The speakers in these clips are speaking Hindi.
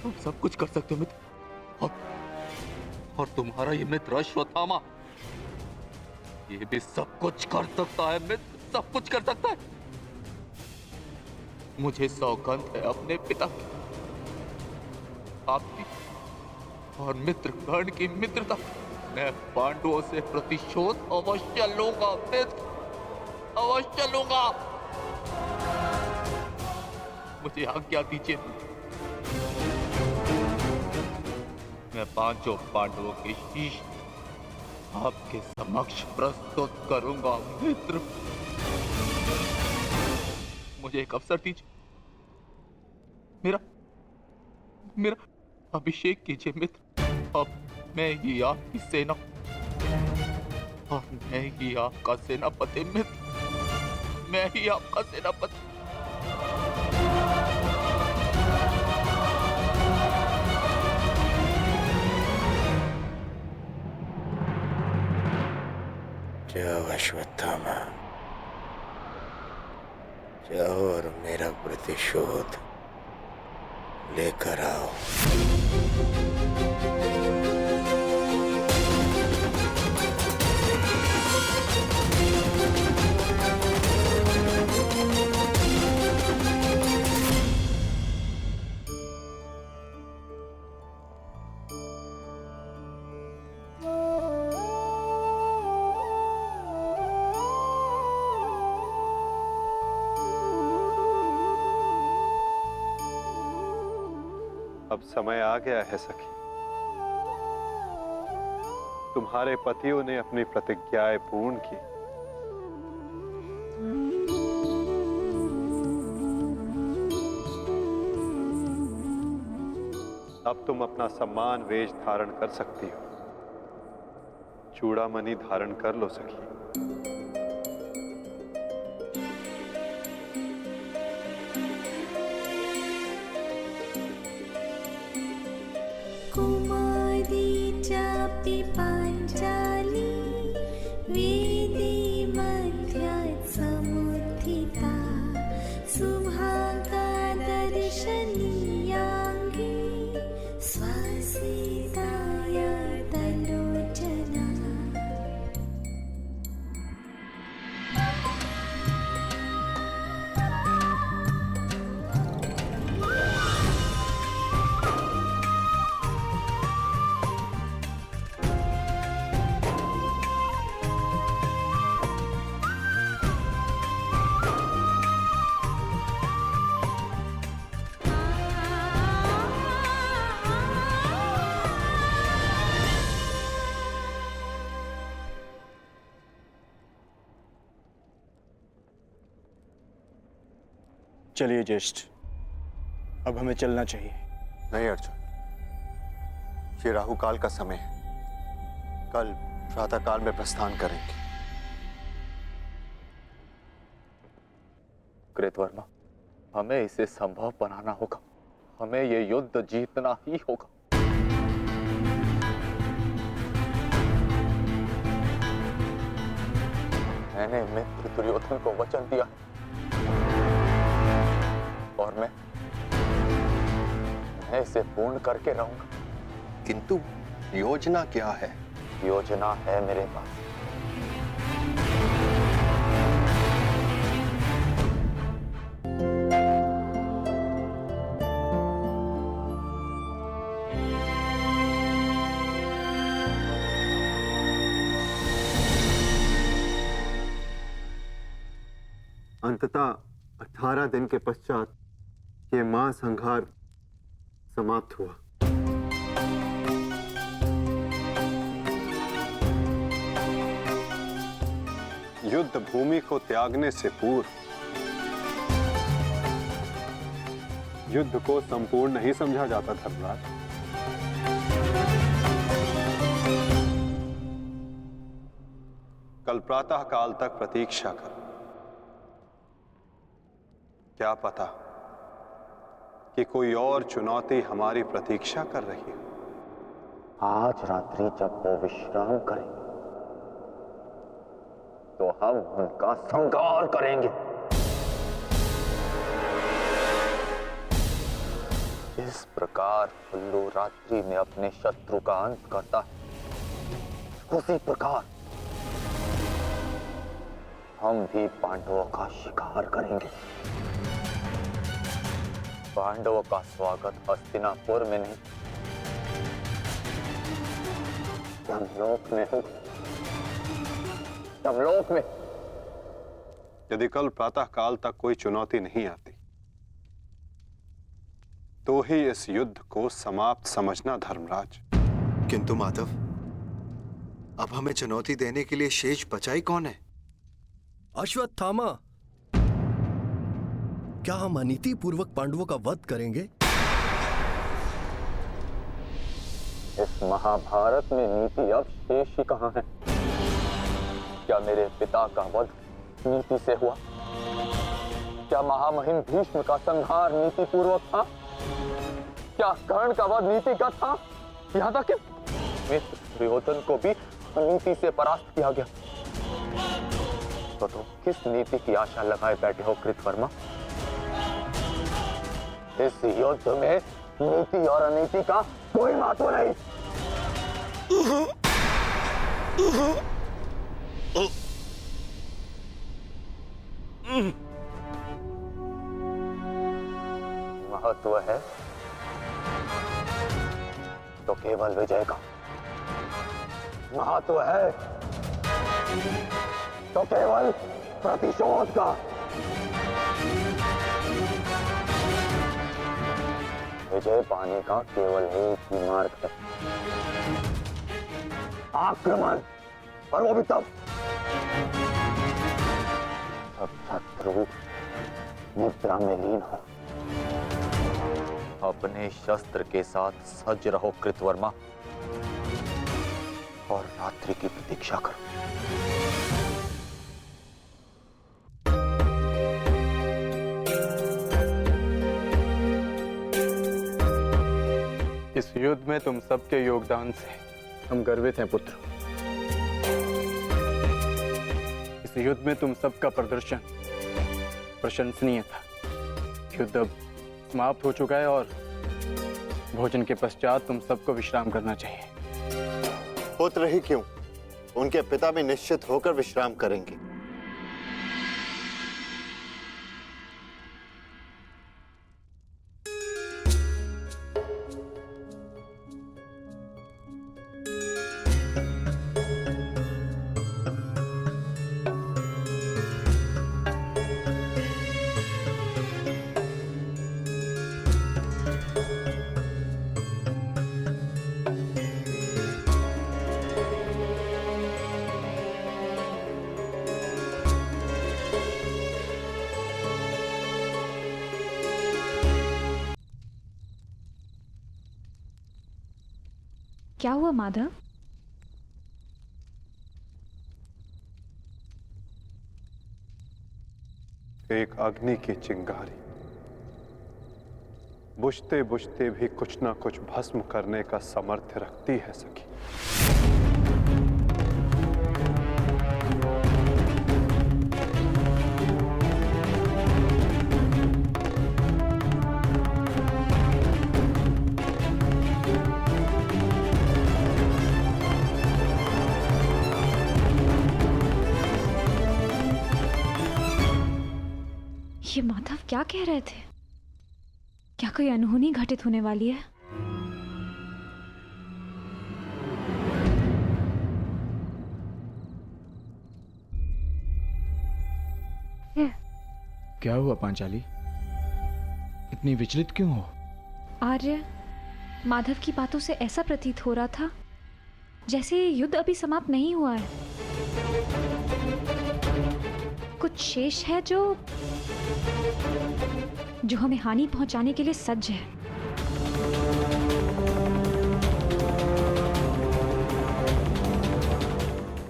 तुम सब कुछ कर सकते हो मित्र, और तुम्हारा ये मित्र अश्वत्थामा ये भी सब कुछ कर सकता है मित्र, सब कुछ कर सकता है। मुझे सौगंध है अपने पिता की, आपकी और मित्र कर्ण की मित्रता, मैं पांडवों से प्रतिशोध अवश्य लूंगा मित्र, अवश्य लूंगा। मुझे आज्ञा दीजिए, मैं पांचों पांडवों के शीश आपके समक्ष प्रस्तुत करूंगा मित्र। मुझे एक अवसर दीजिए, मेरा मेरा अभिषेक कीजिए मित्र। अब मैं ही आपकी सेना और मैं ही आपका सेनापति मित्र, मैं ही आपका सेनापति। जाओ अश्वत्थामा, जाओ और मेरा प्रतिशोध लेकर आओ। अब समय आ गया है सखी, तुम्हारे पतियों ने अपनी प्रतिज्ञाएं पूर्ण की। अब तुम अपना सम्मान वेश धारण कर सकती हो, चूड़ामणि धारण कर लो सखी। कुमारी चापि पाञ्चाली वेदी मध्यात् समुत्थिता सुभागा दर्शनीयाङ्गी स्वसीताय तलोचना। चलिए ज्येष्ठ, अब हमें चलना चाहिए। नहीं अर्जुन, ये राहुकाल का समय है, कल प्रातःकाल में प्रस्थान करेंगे। कृतवर्मा, हमें इसे संभव बनाना होगा, हमें ये युद्ध जीतना ही होगा। मैंने मित्र दुर्योधन को वचन दिया और मैं इसे पूर्ण करके रहूंगा। किंतु योजना क्या है? योजना है मेरे पास। अंततः 18 दिन के पश्चात ये महासंहार समाप्त हुआ। युद्ध भूमि को त्यागने से पूर्व युद्ध को संपूर्ण नहीं समझा जाता धर्मराज। कल प्रातः काल तक प्रतीक्षा कर, क्या पता कि कोई और चुनौती हमारी प्रतीक्षा कर रही हो। आज रात्रि जब वो विश्राम करेंगे तो हम उनका संहार करेंगे। जिस प्रकार उल्लू रात्रि में अपने शत्रु का अंत करता है, उसी प्रकार हम भी पांडवों का शिकार करेंगे। पांडवों का स्वागत हस्तिनापुर में नहीं, यमलोक में होगा। यमलोक में। यदि कल प्रातः काल तक कोई चुनौती नहीं आती तो ही इस युद्ध को समाप्त समझना धर्मराज। किंतु माधव, अब हमें चुनौती देने के लिए शेष बचा ही कौन है? अश्वत्थामा, क्या हम अनीति पूर्वक पांडवों का वध करेंगे? इस महाभारत में नीति अब शेष ही कहां है? क्या मेरे पिता का वध नीति से हुआ? क्या महामहिम भीष्म का संहार नीति पूर्वक था? क्या कर्ण का वध नीतिगत था? यहाँ तक कि मित्र दुर्योधन को भी अनीति से परास्त किया गया। तो किस नीति की आशा लगाए बैठे हो कृतवर्मा? इस युद्ध में नीति और अनीति का कोई महत्व नहीं। महत्व है तो केवल विजय का। महत्व है तो केवल प्रतिशोध का। विजय पाने का केवल एक ही मार्ग है, आक्रमण। और वो भी तब जब शत्रु निद्रा में लीन हो। अपने शस्त्र के साथ सज्ज रहो कृतवर्मा, और रात्रि की प्रतीक्षा करो। इस युद्ध में तुम सबके योगदान से हम गर्वित हैं पुत्र। इस युद्ध में तुम सबका प्रदर्शन प्रशंसनीय था। युद्ध अब समाप्त हो चुका है और भोजन के पश्चात तुम सबको विश्राम करना चाहिए। पुत्र ही क्यों, उनके पिता भी निश्चित होकर विश्राम करेंगे। क्या हुआ माधव? एक अग्नि की चिंगारी बुझते बुझते भी कुछ ना कुछ भस्म करने का सामर्थ्य रखती है सखी। ये माधव क्या कह रहे थे? क्या कोई अनहोनी घटित होने वाली है? क्या हुआ पांचाली? इतनी विचलित क्यों हो? आर्य, माधव की बातों से ऐसा प्रतीत हो रहा था जैसे युद्ध अभी समाप्त नहीं हुआ है। कुछ शेष है जो हमें हानि पहुंचाने के लिए सज्ज है।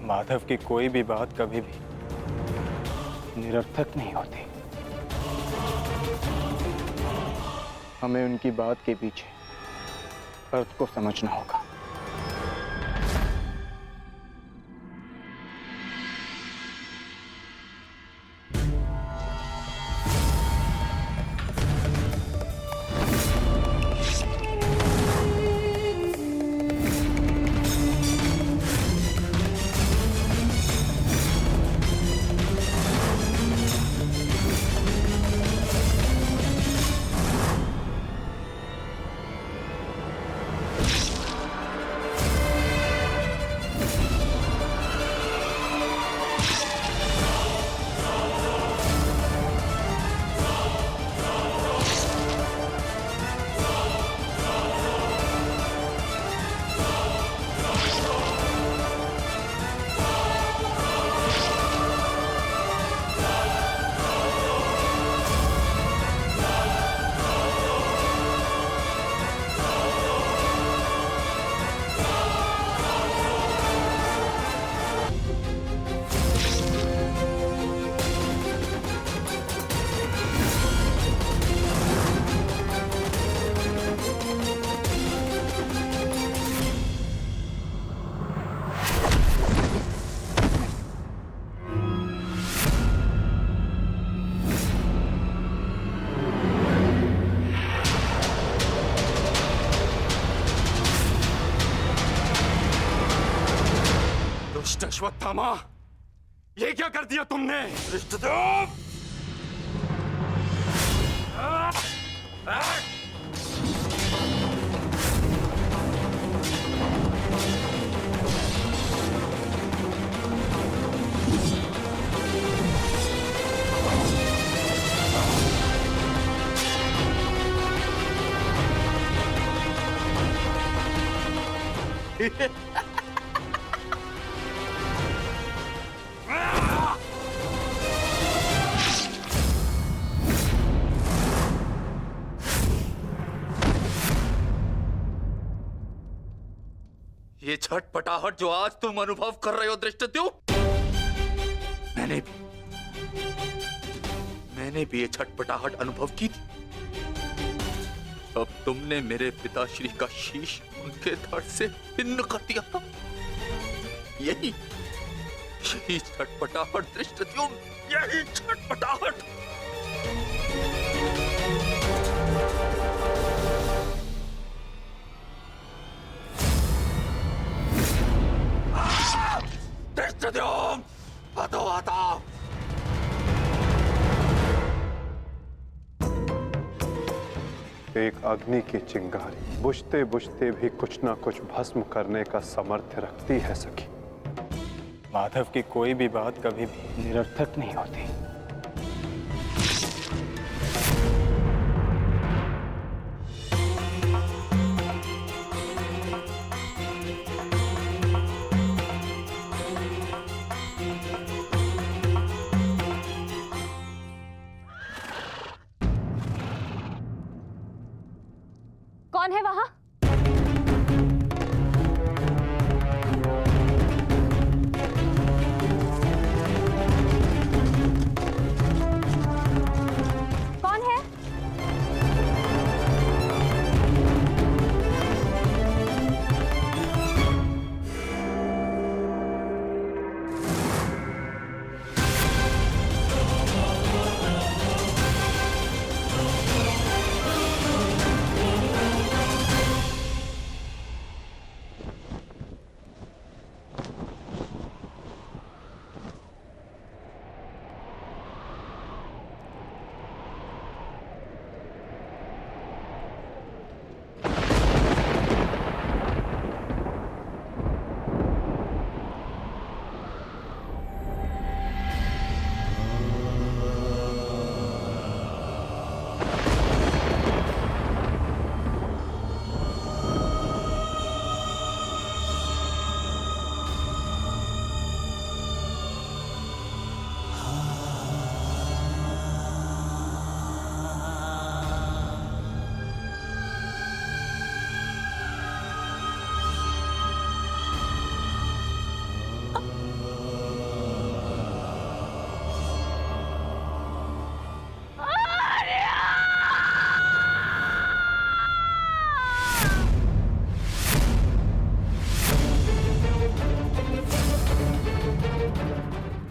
माधव की कोई भी बात कभी भी निरर्थक नहीं होती। हमें उनकी बात के पीछे अर्थ को समझना होगा। अश्वत्थामा, ये क्या कर दिया तुमने? धृष्टद्युम्न! ये छटपटाहट जो आज तुम अनुभव कर रहे हो धृष्टद्युम्न, मैंने भी ये छटपटाहट अनुभव की थी। अब तुमने मेरे पिताश्री का शीश उनके धड़ से भिन्न कर दिया था। यही छटपटाहट धृष्टद्युम्न, यही छटपटाहट। धृष्टद्युम्न, बताओ आता। एक अग्नि की चिंगारी बुझते बुझते भी कुछ ना कुछ भस्म करने का सामर्थ्य रखती है सखी। माधव की कोई भी बात कभी भी निरर्थक नहीं होती। कौन है वहां? कौन है?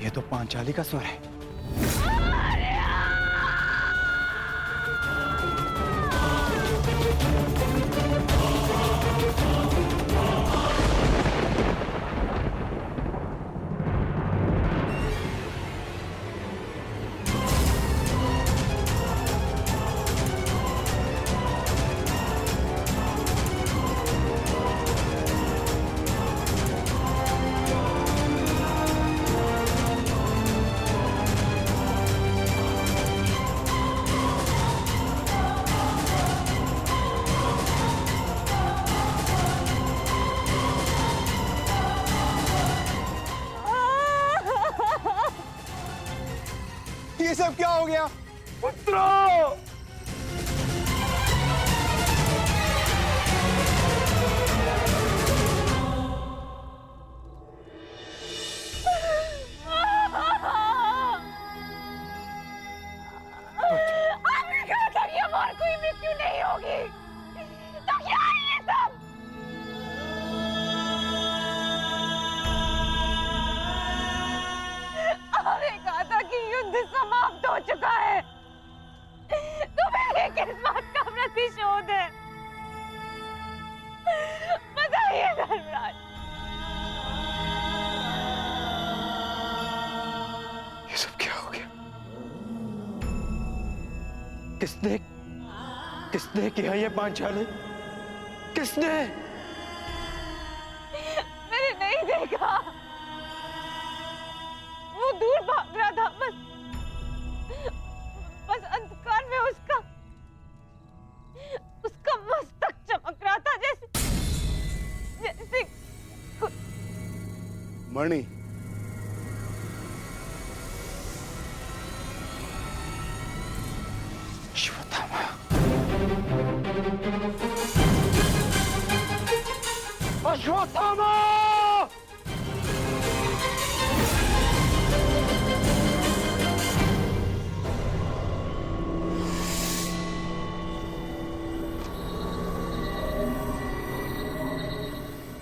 ये तो पांचाली का स्वर है। ये सब क्या हो गया? पुत्रो! आपने कहा था कि हमारी कोई मृत्यु नहीं होगी, तो क्या है ये सब? आपने कहा था कि युद्ध समाप्त हो चुका है, किसने किसने किया ये पांचाली? किसने? मैंने नहीं देखा, वो दूर भाग रहा था। बस अंधकार में उसका मस्तक चमक रहा था, जैसे मणि, अश्वत्थामा, अश्वत्थामा!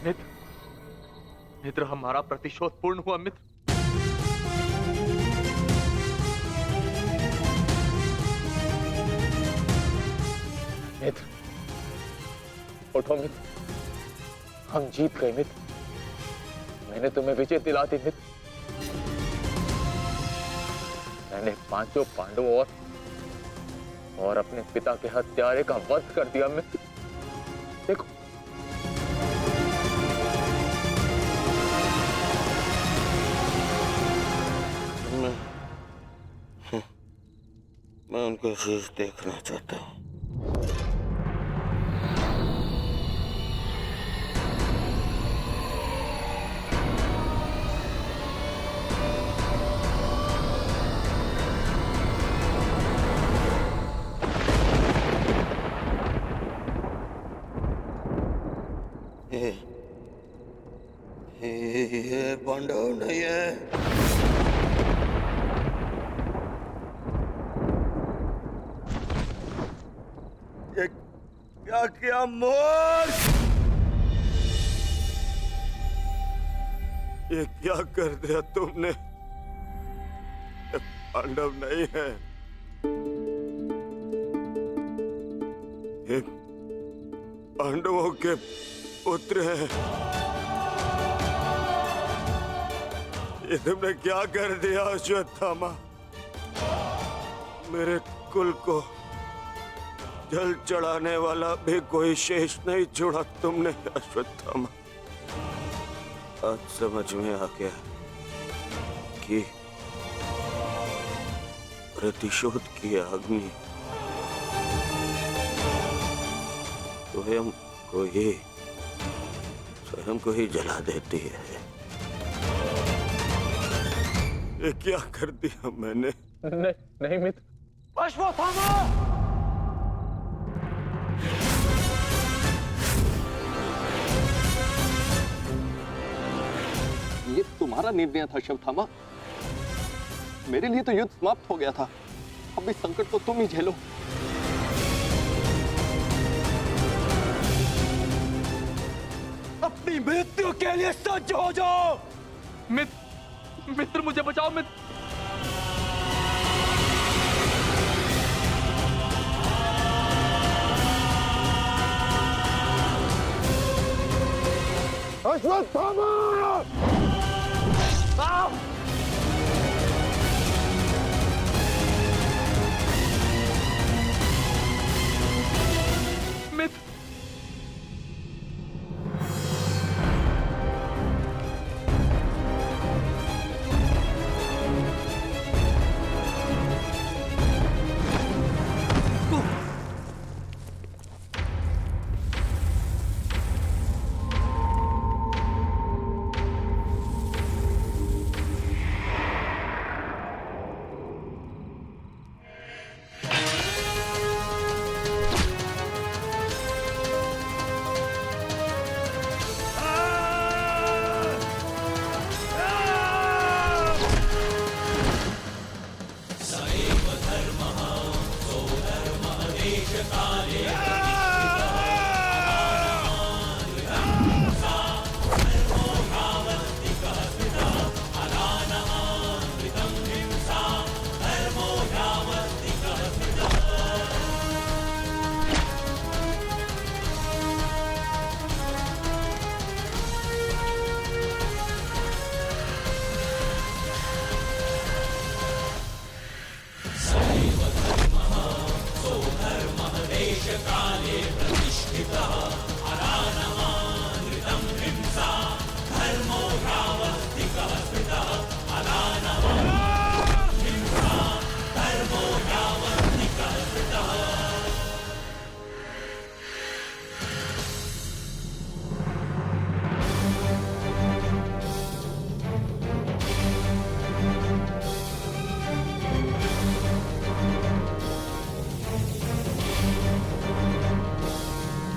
मित्र, मित्र, हमारा प्रतिशोध पूर्ण हुआ मित्र। मित्र, उठो मित्र, हम जीत गए मित्र। मैंने तुम्हें विजय दिला दी मित्र। मैंने पांचों पांडवों और अपने पिता के हत्यारे का वध कर दिया मित्र। देखो, मैं उनका शीश देखना चाहता हूँ। ये पांडव नहीं है। ये क्या किया मूर्ख? ये क्या कर दिया तुमने? ये पांडव नहीं है, ये पांडवों के पुत्र हैं। ये तुमने क्या कर दिया अश्वत्थामा? मेरे कुल को जल चढ़ाने वाला भी कोई शेष नहीं छोड़ा तुमने अश्वत्थामा। आज समझ में आ गया कि प्रतिशोध की अग्नि स्वयं को ही जला देती है। ये क्या कर दिया मैंने? नहीं मित्र। अश्वत्थामा! ये तुम्हारा निर्णय था अश्वत्थामा। मेरे लिए तो युद्ध समाप्त हो गया था। अब इस संकट को तुम ही झेलो। अपनी मृत्यु के लिए सज्ज हो जाओ। मित्र, मुझे बचाओ मित्र। अश्वत्थामा!